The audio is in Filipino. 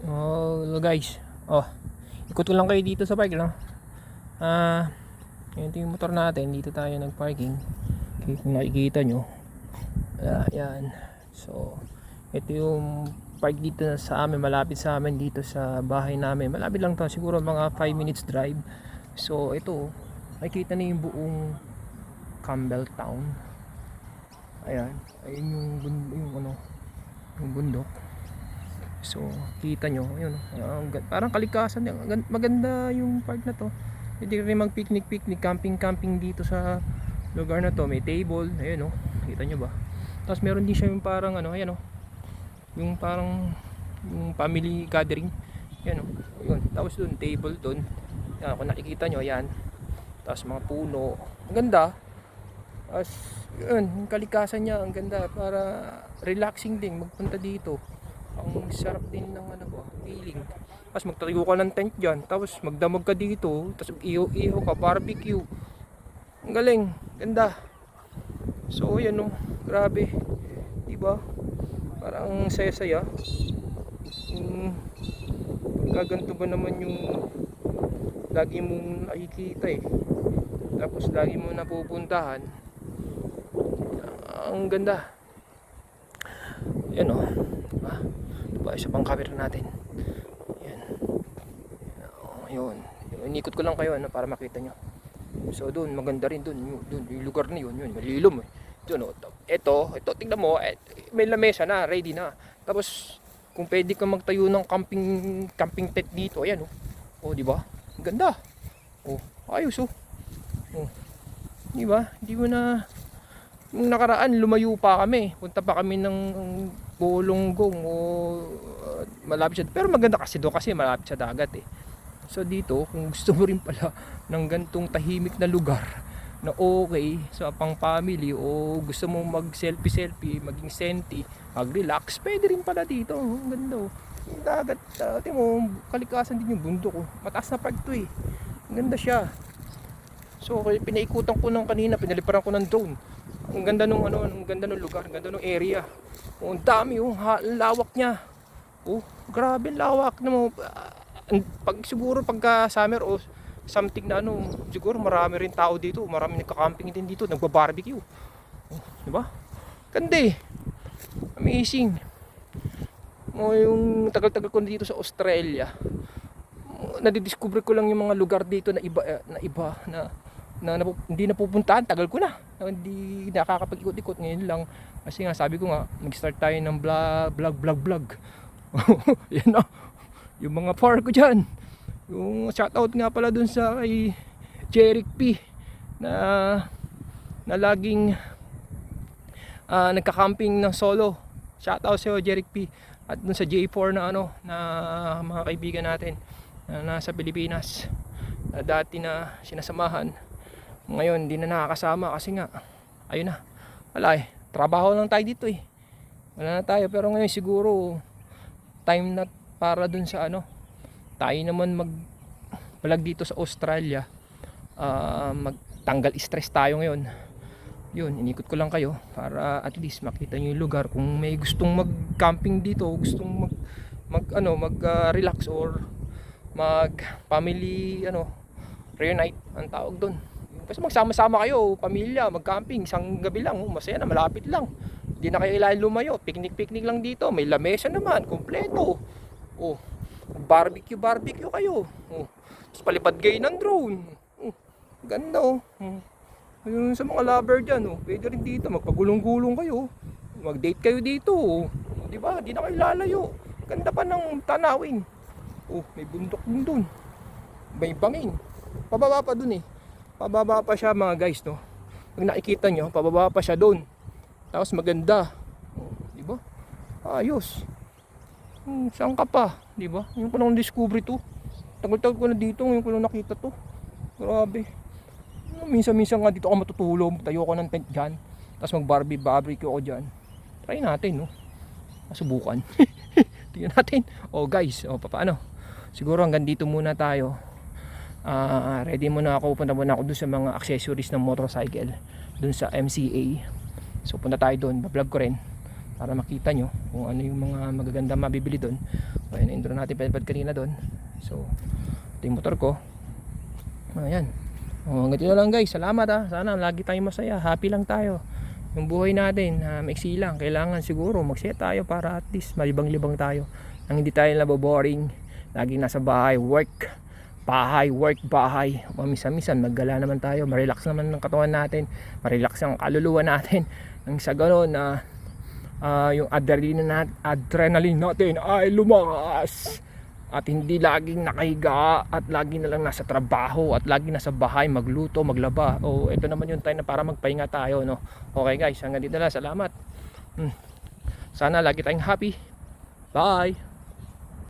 Oh, hello guys. Oh, ikot ko lang kayo dito sa park, no? Ito yung motor natin. Dito tayo nag-parking. Okay, kung nakikita nyo. Yan. So, ito yung park dito sa amin. Malapit sa amin dito sa bahay namin. Malapit lang to. Siguro mga 5 minutes drive. So, ito. Nakikita na yung buong Campbelltown. Ayan. Ayun yung bundok. So, kita nyo, ayun, parang kalikasan, maganda yung park na to. Pwede rin mag-picnic, camping dito sa lugar na to. May table, ayun oh, kita nyo ba? Tapos meron din siya yung parang ayan oh, yung parang yung family gathering, ayun oh, yun. Tapos dun, table dun, yan, kung nakikita nyo, yan. Tapos mga puno, ang ganda. As yun, yung kalikasan niya, ang ganda, para relaxing din magpunta dito. Ang sarap din ng feeling. Tapos magtayo ka ng tent dyan, tapos magdamag ka dito, tapos iho ka, barbecue. Ang galing, ganda. So yan oh, grabe, diba? Parang saya-saya. Pagkaganto ba naman yung lagi mong nakikita eh, tapos lagi mo napupuntahan, ang ganda. Yan oh, diba? Diba, isa pang camera natin. Yan. Yun. Inikot ko lang kayo para makita nyo. So doon, maganda rin doon. Yung lugar na yun, malilom eh. Doon oh. Ito, tingnan mo, may lamesa na, ready na. Tapos kung pwede ka magtayo ng camping tent dito, ayan oh. Oh, di ba? Ang ganda. Oh, ayos oh. Oh. Di ba? Hindi mo na, yung nakaraan lumayo pa kami. Punta pa kami ng Bolonggong o malapit siya. Pero maganda kasi doon kasi malapit sa dagat eh. So dito, kung gusto mo rin pala ng gantong tahimik na lugar na okay sa pang family o gusto mo mag selfie, maging senti, mag-relax, pwede rin pala dito. Ang ganda oh. Yung dagat, tingnan mo, kalikasan din yung bundok oh. Mataas na park to eh. Ang ganda siya. So pinaikutan ko ng kanina, pinaliparan ko ng drone. Ang ganda nung ang ganda ng lugar, ang ganda ng area. Oh, ang dami oh, lawak niya. Oh, grabe lawak na mo. Pag siguro pagka summer o something na siguro marami rin tao dito, marami nagka-camping din dito, nagba-barbecue. Oh, di ba? Ganda eh. Amazing. Oh, yung tagal-tagal ko dito sa Australia, nadidiscover ko lang yung mga lugar dito na iba na hindi napupuntahan. Tagal ko na hindi nakakapag-ikot-ikot. Ngayon lang kasi nga sabi ko nga mag-start tayo ng vlog. Yan o, yung mga par ko dyan. Yung shoutout nga pala dun sa kay Jeric P na laging nagka-camping ng solo. Shoutout sa'yo Jeric P. At dun sa J4 na na mga kaibigan natin na nasa Pilipinas na dati na sinasamahan, ngayon hindi na nakakasama kasi nga ayun na, wala eh, trabaho lang tayo dito eh, wala na tayo. Pero ngayon siguro time na para dun sa tayo naman mag vlog dito sa Australia, magtanggal stress tayo ngayon. Yun, inikot ko lang kayo para at least makita nyo yung lugar. Kung may gustong mag camping dito, gustong mag relax or mag family reunite ang tawag doon. Kasi magsama-sama kayo, pamilya, mag-camping, isang gabi lang, masaya na, malapit lang. Hindi na kayo kailangan lumayo, picnic lang dito, may lamesa naman, kompleto. Oh, barbecue kayo. Oh, tapos palipad kayo ng drone. Oh, ganda oh. Ayun sa mga lover dyan, oh, pwede rin dito, magpagulong-gulong kayo. Mag-date kayo dito, oh. Di ba? Di na kayo lalayo. Ganda pa ng tanawin. Oh, may bundok din dun. May bangin. Pababa pa dun eh. Pababa pa siya mga guys, no. Pag nakikita nyo, pababa pa siya doon. Tapos maganda. Oh, di ba? Ayos. Saan ka pa, di ba? Yung ko lang discover to. Tagal-tagal ko na dito, ngayon ko lang nakita to. Grabe. Minsan-minsan nga dito ako matutulog, tayo ko ng tent dyan. Tapos mag-barbecue ako dyan. Try natin, no. Masubukan. Tingnan natin. Oh guys, paano? Siguro hanggang dito muna tayo. Ready muna ako, punta muna ako dun sa mga accessories ng motorcycle dun sa MCA. So punta tayo dun, bablog ko rin para makita nyo kung ano yung mga magaganda mabibili dun. Ayun, na-intro natin palipad kanina doon. So, ito yung motor ko. Ayan. Ganito na lang guys. Salamat ha. Sana lagi tayong masaya. Happy lang tayo. Yung buhay natin, maiksi lang. Kailangan siguro mag-set tayo para at least malibang-libang tayo. Nang hindi tayo naboboring. Laging nasa bahay, work, work, bahay. Minsan-minsan maggala naman tayo. Marelax naman ng katawan natin. Marelax ang kaluluwa natin. Nang sa gano'n na yung adrenaline natin ay lumakas. At hindi laging nakahiga at lagi na lang nasa trabaho at lagi nasa bahay magluto, maglaba. Ito naman yung time na para magpahinga tayo, no. Okay guys, hanggang dito lang. Salamat. Sana lagi tayong happy. Bye.